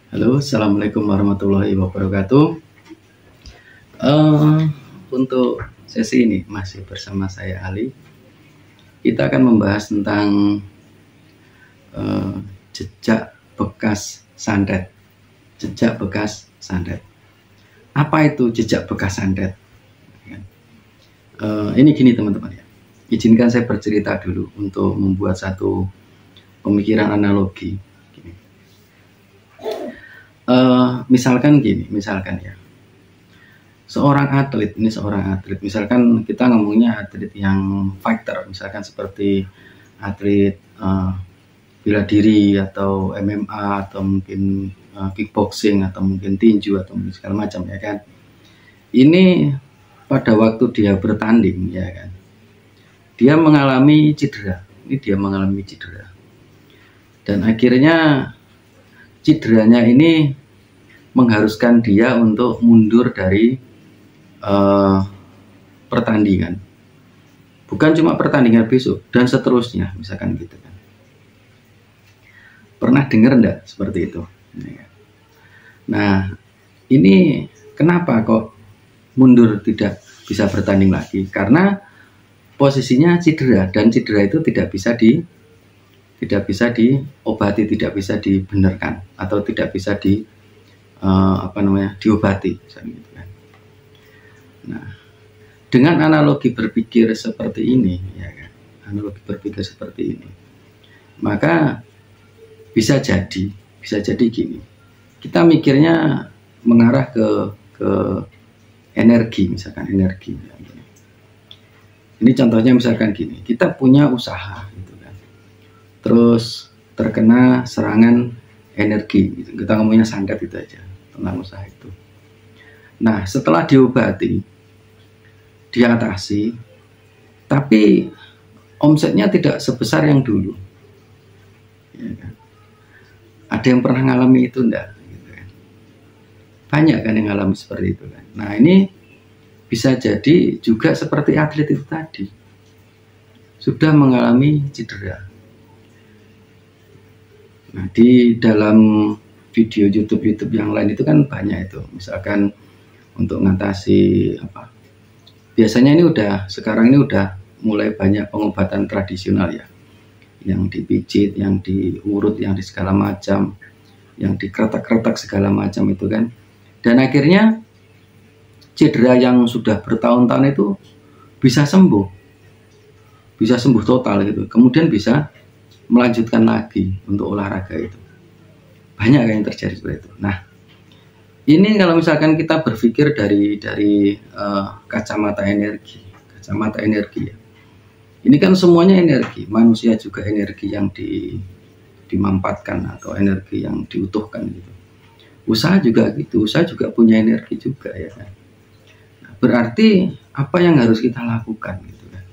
Halo, assalamualaikum warahmatullahi wabarakatuh. Untuk sesi ini masih bersama saya Ali. Kita akan membahas tentang jejak bekas santet. Jejak bekas santet. Apa itu jejak bekas santet? Ini gini teman-teman ya. Izinkan saya bercerita dulu untuk membuat satu pemikiran analogi. Misalkan ya, seorang atlet, misalkan kita ngomongnya atlet yang fighter, misalkan seperti atlet bela diri atau MMA atau mungkin kickboxing atau mungkin tinju atau mungkin segala macam ya kan. Ini pada waktu dia bertanding ya kan, dia mengalami cedera. Dan akhirnya cederanya ini mengharuskan dia untuk mundur dari pertandingan. Bukan cuma pertandingan besok dan seterusnya, misalkan gitu kan. Pernah dengar enggak seperti itu? Nah, ini kenapa kok mundur tidak bisa bertanding lagi? Karena posisinya cedera dan cedera itu tidak bisa diobati, tidak bisa dibenarkan atau tidak bisa diobati, gitu kan. Nah, dengan analogi berpikir seperti ini, ya kan, maka bisa jadi gini. Kita mikirnya mengarah ke energi, misalkan energi. Ya, gitu. Ini contohnya misalkan gini, kita punya usaha. Terus terkena serangan energi, kita ngomongnya santet itu aja tentang usaha itu. Nah, setelah diobati, diatasi, tapi omsetnya tidak sebesar yang dulu. Ya kan? Ada yang pernah ngalami itu enggak? Gitu kan? Banyak kan yang ngalami seperti itu kan. Nah, ini bisa jadi juga seperti atlet itu tadi, sudah mengalami cedera. Nah, di dalam video YouTube yang lain itu kan banyak itu, misalkan untuk mengatasi apa? Biasanya ini sekarang ini udah mulai banyak pengobatan tradisional ya, yang dipijit, yang diurut, yang di segala macam, yang dikretak-kretak segala macam itu kan. Dan akhirnya cedera yang sudah bertahun-tahun itu bisa sembuh total gitu. Kemudian bisa melanjutkan lagi untuk olahraga itu. Banyak yang terjadi seperti itu. Nah, ini kalau misalkan kita berpikir dari kacamata energi ya. Ini kan semuanya energi, manusia juga energi yang dimampatkan atau energi yang diutuhkan gitu. Usaha juga gitu, usaha juga punya energi juga ya kan. Nah, berarti apa yang harus kita lakukan gitu kan?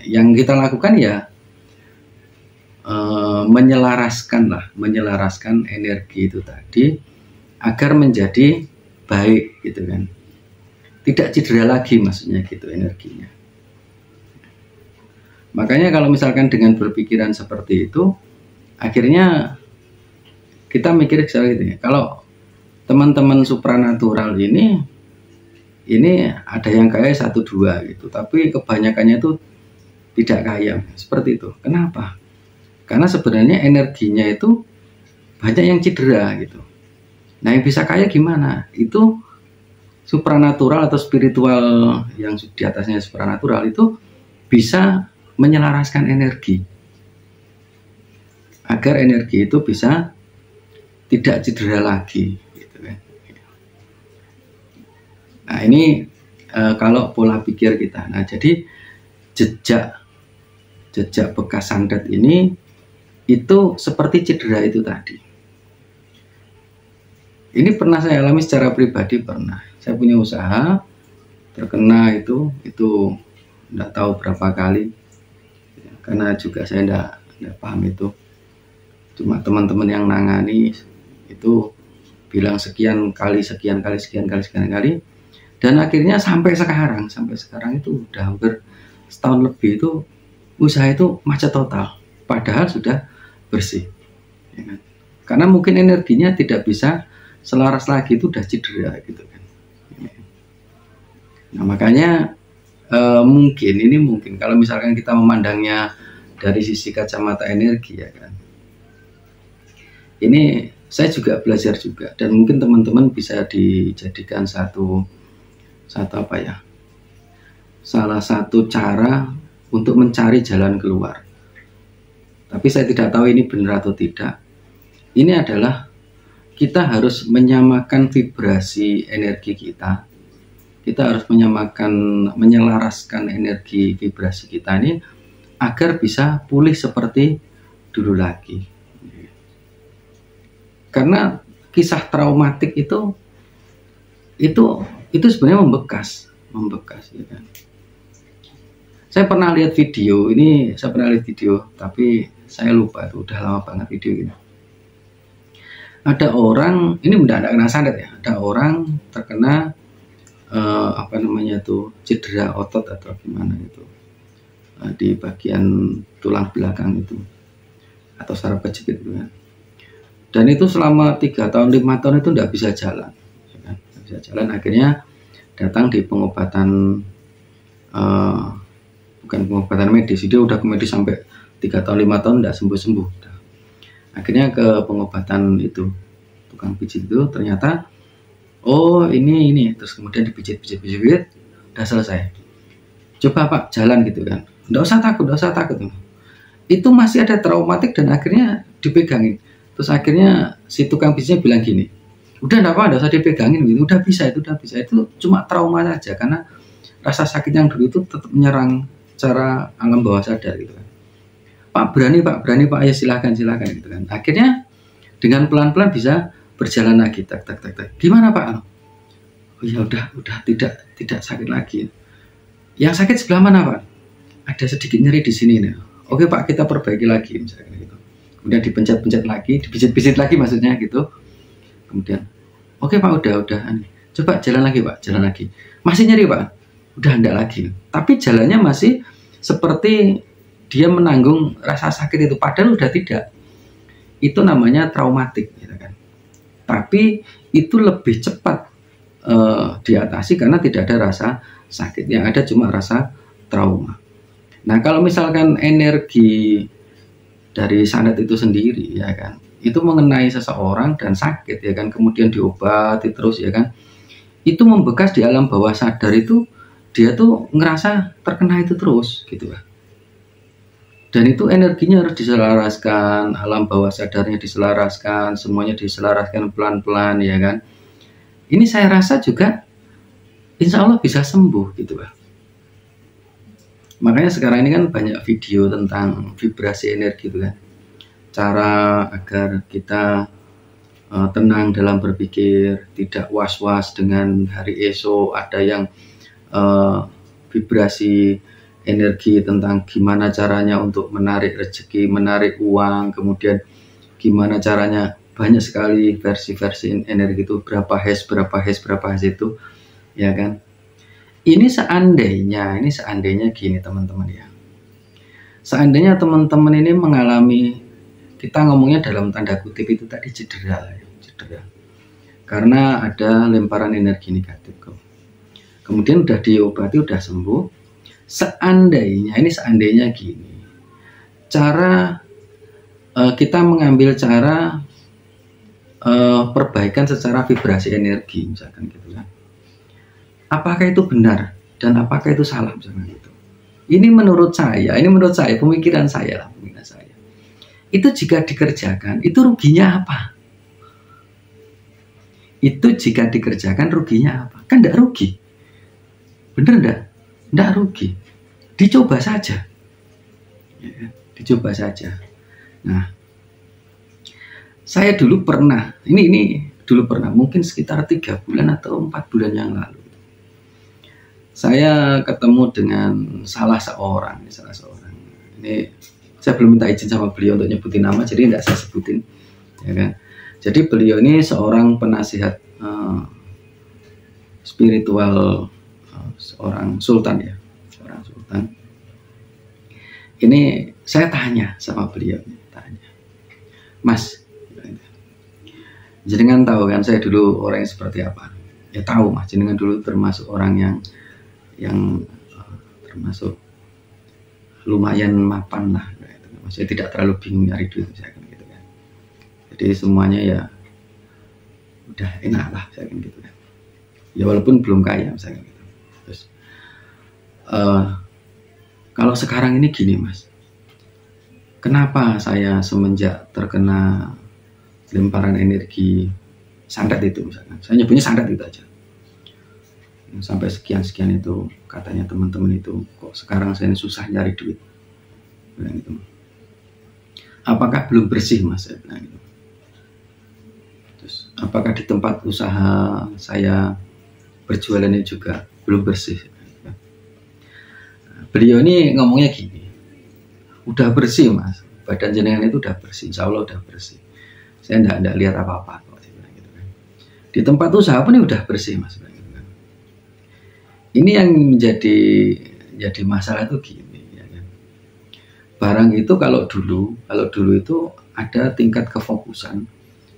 Yang kita lakukan ya menyelaraskan energi itu tadi agar menjadi baik gitu kan, tidak cedera lagi, maksudnya gitu energinya. Makanya kalau misalkan dengan berpikiran seperti itu, akhirnya kita mikir gitu ya, kalau teman-teman supranatural ini ada yang kaya 1-2 gitu, tapi kebanyakannya itu tidak kaya seperti itu. Kenapa? Karena sebenarnya energinya itu banyak yang cedera gitu. Nah, yang bisa kaya gimana? Itu supranatural atau spiritual, yang di atasnya supranatural itu bisa menyelaraskan energi agar energi itu bisa tidak cedera lagi. Nah, ini kalau pola pikir kita. Nah, jadi jejak bekas santet ini itu seperti cedera itu tadi. Ini pernah saya alami secara pribadi, pernah. Saya punya usaha, terkena itu enggak tahu berapa kali. Karena juga saya enggak paham itu. Cuma teman-teman yang nangani itu bilang sekian kali. Dan akhirnya sampai sekarang itu udah hampir setahun lebih itu usaha itu macet total, padahal sudah bersih. ya kan? Karena mungkin energinya tidak bisa selaras lagi, itu udah cedera gitu kan. Nah makanya mungkin kalau misalkan kita memandangnya dari sisi kacamata energi ya kan, ini saya juga belajar juga, dan mungkin teman-teman bisa dijadikan salah satu cara untuk mencari jalan keluar. Tapi saya tidak tahu ini benar atau tidak. Ini adalah kita harus menyamakan vibrasi energi kita. Kita harus menyelaraskan energi vibrasi kita ini agar bisa pulih seperti dulu lagi. Karena kisah traumatik itu sebenarnya membekas ya kan. Saya pernah lihat video, tapi saya lupa, itu udah lama banget video ini. Ada orang, ini udah ada kena santet ya, ada orang terkena cedera otot atau gimana itu di bagian tulang belakang itu atau saraf kejepit gitu kan. Dan itu selama 3 tahun 5 tahun itu tidak bisa jalan ya kan? Nggak bisa jalan, akhirnya datang di pengobatan bukan pengobatan medis, dia udah ke medis sampai 3 tahun 5 tahun tidak sembuh-sembuh. Akhirnya ke pengobatan itu tukang pijit itu, ternyata oh ini terus kemudian dipijit udah selesai. Coba Pak jalan gitu kan, nggak usah takut. Itu masih ada traumatik dan akhirnya dipegangin. Terus akhirnya si tukang pijitnya bilang gini, udah enggak apa, enggak usah dipegangin gitu, udah bisa, itu cuma trauma saja, karena rasa sakit yang dulu itu tetap menyerang secara alam bawah sadar gitu kan. Pak berani Pak, ya silakan gitu kan. Akhirnya dengan pelan-pelan bisa berjalan lagi, tak. Gimana Pak? Oh ya udah tidak sakit lagi. Yang sakit sebelah mana Pak? Ada sedikit nyeri di sini nih. Oke Pak, kita perbaiki lagi misalnya gitu. Kemudian dipencet lagi, dipijit lagi maksudnya gitu. Kemudian oke Pak, udah. Coba jalan lagi Pak, jalan lagi. Masih nyeri Pak? Udah enggak lagi. Tapi jalannya masih seperti dia menanggung rasa sakit itu, padahal udah tidak. Itu namanya traumatik gitu kan. Tapi itu lebih cepat diatasi karena tidak ada rasa sakit, yang ada cuma rasa trauma. Nah kalau misalkan energi dari santet itu sendiri ya kan, itu mengenai seseorang dan sakit ya kan, kemudian diobati terus ya kan, itu membekas di alam bawah sadar, itu dia tuh ngerasa terkena itu terus gitu lah. Dan itu energinya harus diselaraskan, alam bawah sadarnya diselaraskan, semuanya diselaraskan pelan-pelan ya kan. Ini saya rasa juga insya Allah bisa sembuh gitu lah. Makanya sekarang ini kan banyak video tentang vibrasi energi itu kan, cara agar kita tenang dalam berpikir, tidak was-was dengan hari esok. Ada yang vibrasi energi tentang gimana caranya untuk menarik rezeki, menarik uang, kemudian gimana caranya, banyak sekali versi-versi energi itu, berapa hash itu ya kan. Ini seandainya gini teman-teman ya, seandainya teman-teman ini mengalami, kita ngomongnya dalam tanda kutip itu tadi, cedera karena ada lemparan energi negatif, kemudian udah diobati, udah sembuh. Seandainya gini, cara kita mengambil cara perbaikan secara vibrasi energi misalkan gitu kan, apakah itu benar dan apakah itu salah misalkan gitu. Ini menurut saya, pemikiran saya, itu jika dikerjakan itu ruginya apa? Itu jika dikerjakan ruginya apa? Kan enggak rugi, bener enggak? Enggak rugi, dicoba saja ya, dicoba saja. Nah saya dulu pernah, mungkin sekitar 3 bulan atau 4 bulan yang lalu, saya ketemu dengan salah seorang. Ini saya belum minta izin sama beliau untuk nyebutin nama, jadi tidak saya sebutin ya kan. Jadi beliau ini seorang penasihat spiritual, seorang sultan. Ini saya tanya sama beliau, Mas, jenengan tahu kan saya dulu orang yang seperti apa. Ya tahu Mas, jenengan dulu termasuk orang yang termasuk lumayan mapan lah. Maksudnya tidak terlalu bingung nyari duit misalkan gitu kan. Jadi semuanya ya udah enak lah misalkan gitu kan. Ya walaupun belum kaya misalkan gitu. Terus kalau sekarang ini gini Mas, kenapa saya semenjak terkena lemparan energi santet itu misalkan, saya nyebutnya santet itu aja, yang sampai sekian itu katanya teman-teman itu, kok sekarang saya susah nyari duit, bilang gitu. Apakah belum bersih Mas, saya bilang gitu. Terus apakah di tempat usaha saya berjualannya juga belum bersih? Beliau ini ngomongnya gini, udah bersih Mas, badan jenengan itu udah bersih, insya Allah udah bersih, saya enggak lihat apa-apa gitu kan. Di tempat usaha pun udah bersih Mas, gitu kan. Ini yang jadi masalah itu gini ya kan? Barang itu kalau dulu itu ada tingkat kefokusan,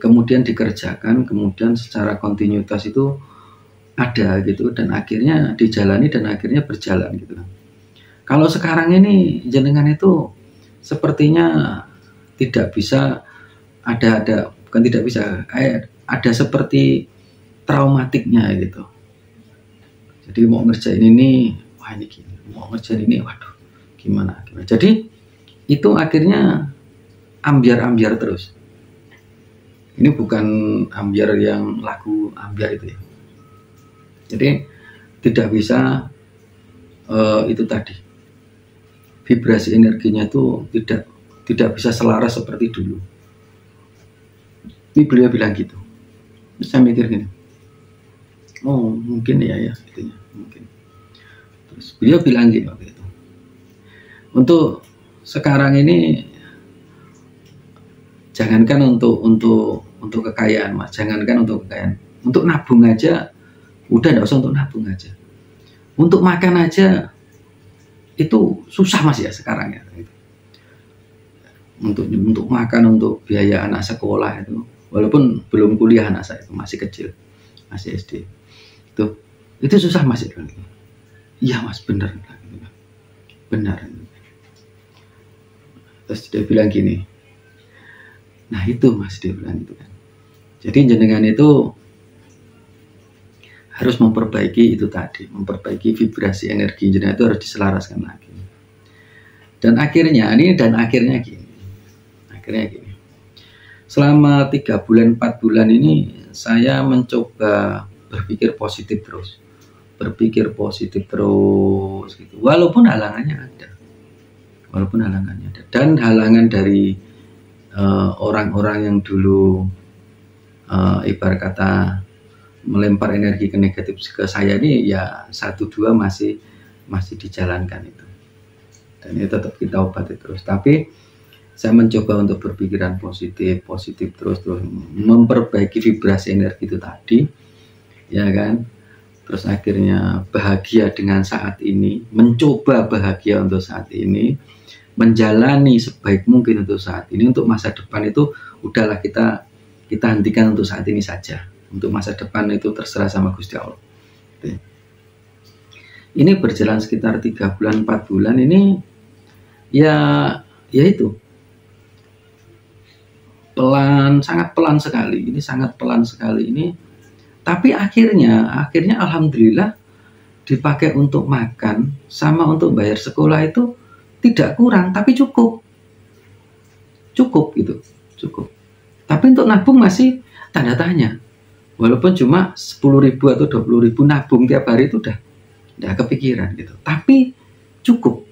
kemudian dikerjakan, kemudian secara kontinuitas itu ada gitu, dan akhirnya dijalani dan akhirnya berjalan gitu kan. Kalau sekarang ini jenengan itu sepertinya tidak bisa, bukan tidak bisa, ada seperti traumatiknya gitu. Jadi mau ngerjain ini, wah ini gini, mau ngerjain ini, waduh gimana. Jadi itu akhirnya ambiar terus. Ini bukan ambiar yang lagu ambiar itu ya. Jadi tidak bisa itu tadi, vibrasi energinya itu tidak bisa selaras seperti dulu. Ini beliau bilang gitu. Saya mikir gini, oh mungkin ya gitu ya, mungkin. Terus beliau bilang gini waktu itu, untuk sekarang ini jangankan untuk kekayaan Mas, jangankan untuk kekayaan, untuk nabung aja udah enggak usah, untuk nabung aja, untuk makan aja itu susah Mas ya sekarang ya. Untuk makan, untuk biaya anak sekolah itu, walaupun belum kuliah anak saya itu masih kecil, masih SD, itu susah Mas ya. Iya Mas, benar. Terus dia bilang gini, nah itu Mas, dia bilang itu kan. Jadi jenengan itu harus memperbaiki itu tadi, memperbaiki vibrasi energi jenengan itu harus diselaraskan lagi. Dan akhirnya gini. Selama 3 bulan 4 bulan ini saya mencoba berpikir positif terus gitu. Walaupun halangannya ada. Dan halangan dari orang-orang yang dulu ibarat kata melempar energi ke negatif ke saya ini ya 1-2 masih dijalankan itu, dan itu tetap kita obati terus. Tapi saya mencoba untuk berpikiran positif terus memperbaiki vibrasi energi itu tadi ya kan. Terus akhirnya bahagia dengan saat ini, mencoba bahagia untuk saat ini, menjalani sebaik mungkin untuk saat ini. Untuk masa depan itu udahlah kita hentikan untuk saat ini saja. Untuk masa depan itu terserah sama Gusti Allah. Ini berjalan sekitar 3 bulan 4 bulan ini ya itu pelan, sangat pelan sekali. Ini sangat pelan sekali ini. Tapi akhirnya alhamdulillah dipakai untuk makan sama untuk bayar sekolah itu tidak kurang, tapi cukup gitu, cukup. Tapi untuk nabung masih tanda tanya. Walaupun cuma 10.000 atau 20.000 nabung tiap hari itu udah kepikiran gitu. Tapi cukup.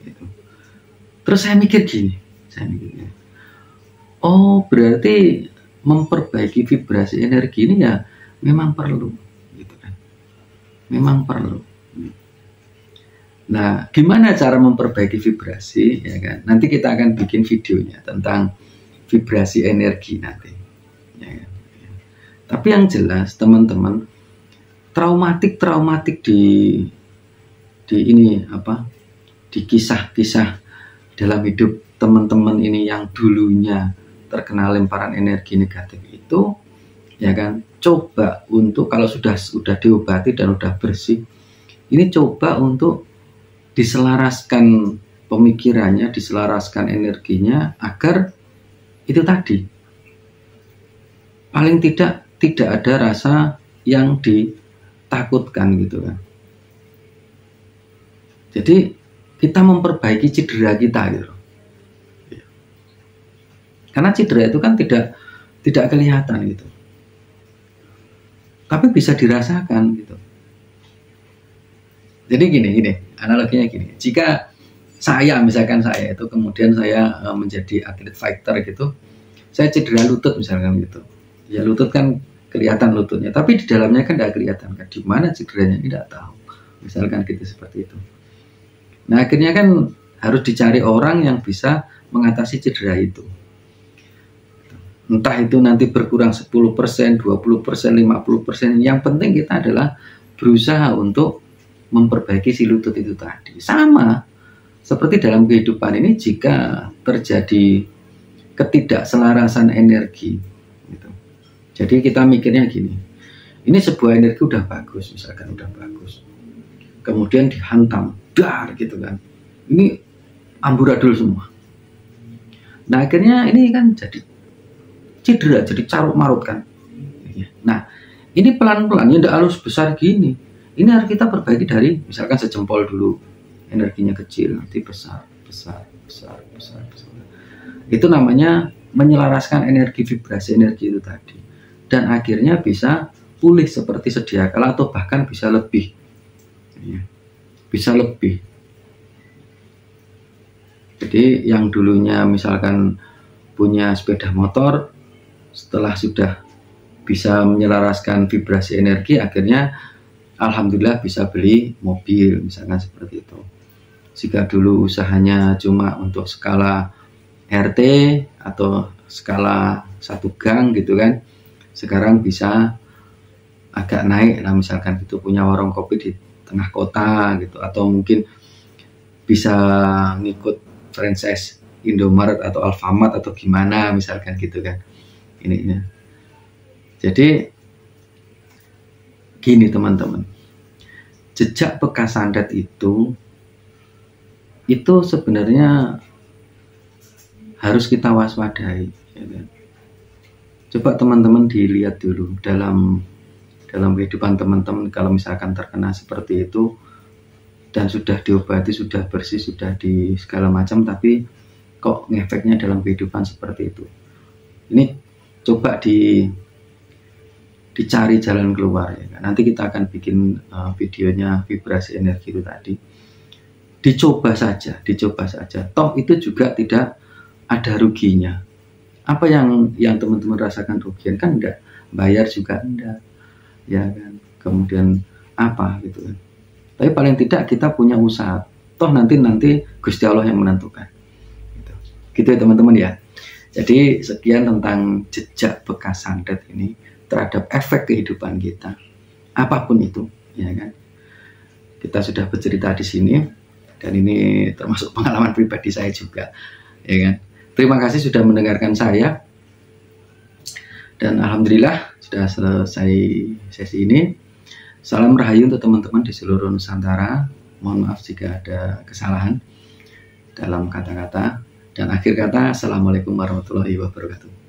Gitu. Terus saya mikir gini. Oh berarti memperbaiki vibrasi energi ini ya memang perlu. Gitu kan. Memang perlu. Nah gimana cara memperbaiki vibrasi ya kan? Nanti kita akan bikin videonya tentang vibrasi energi nanti. Ya kan? Tapi yang jelas teman-teman, traumatik di ini apa? Di kisah-kisah dalam hidup teman-teman ini yang dulunya terkena lemparan energi negatif itu ya kan, coba untuk kalau sudah diobati dan sudah bersih, ini coba untuk diselaraskan pemikirannya, diselaraskan energinya, agar itu tadi paling tidak ada rasa yang ditakutkan gitu kan. Jadi kita memperbaiki cedera kita gitu. Karena cedera itu kan tidak kelihatan gitu, tapi bisa dirasakan gitu. Jadi gini, analoginya gini. Jika misalkan saya itu kemudian saya menjadi atlet fighter gitu, saya cedera lutut misalkan gitu. Ya lutut kan kelihatan lututnya, tapi di dalamnya kan tidak kelihatan kan. Di mana cederanya tidak tahu. Misalkan gitu seperti itu. Nah akhirnya kan harus dicari orang yang bisa mengatasi cedera itu. Entah itu nanti berkurang 10%, 20%, 50%. Yang penting kita adalah berusaha untuk memperbaiki si lutut itu tadi. Sama seperti dalam kehidupan ini, jika terjadi ketidakselarasan energi gitu. Jadi kita mikirnya gini, ini sebuah energi udah bagus, misalkan udah bagus, kemudian dihantam dar gitu kan, ini amburadul semua. Nah akhirnya ini kan jadi cedera, jadi carut marut kan. Nah ini pelan-pelan, ya tidak harus besar gini. Ini harus kita perbaiki dari misalkan sejempol dulu, energinya kecil, nanti besar. Itu namanya menyelaraskan energi, vibrasi energi itu tadi. Dan akhirnya bisa pulih seperti sedia kala, atau bahkan bisa lebih. Bisa lebih. Jadi yang dulunya misalkan punya sepeda motor, setelah sudah bisa menyelaraskan vibrasi energi, akhirnya alhamdulillah bisa beli mobil, misalkan seperti itu. Jika dulu usahanya cuma untuk skala RT atau skala satu gang gitu kan, sekarang bisa agak naik lah, misalkan itu punya warung kopi di tengah kota gitu, atau mungkin bisa ngikut franchise Indomaret atau Alfamart atau gimana misalkan gitu kan. Ini. Jadi gini teman-teman, jejak bekas santet itu sebenarnya harus kita waspadai, ya kan? Coba teman-teman dilihat dulu dalam kehidupan teman-teman, kalau misalkan terkena seperti itu dan sudah diobati, sudah bersih, sudah di segala macam, tapi kok ngefeknya dalam kehidupan seperti itu. Ini coba dicari jalan keluar, ya kan? Nanti kita akan bikin videonya vibrasi energi itu tadi. Dicoba saja. Toh itu juga tidak ada ruginya. Apa yang teman-teman rasakan rugian kan enggak, bayar juga enggak, ya kan? Kemudian apa gitu kan? Tapi paling tidak kita punya usaha. Toh nanti Gusti Allah yang menentukan. Gitu ya teman-teman ya. Jadi sekian tentang jejak bekas santet ini terhadap efek kehidupan kita, apapun itu, ya kan. Kita sudah bercerita di sini, dan ini termasuk pengalaman pribadi saya juga, ya kan. Terima kasih sudah mendengarkan saya, dan alhamdulillah sudah selesai sesi ini. Salam rahayu untuk teman-teman di seluruh Nusantara. Mohon maaf jika ada kesalahan dalam kata-kata. Dan akhir kata, assalamualaikum warahmatullahi wabarakatuh.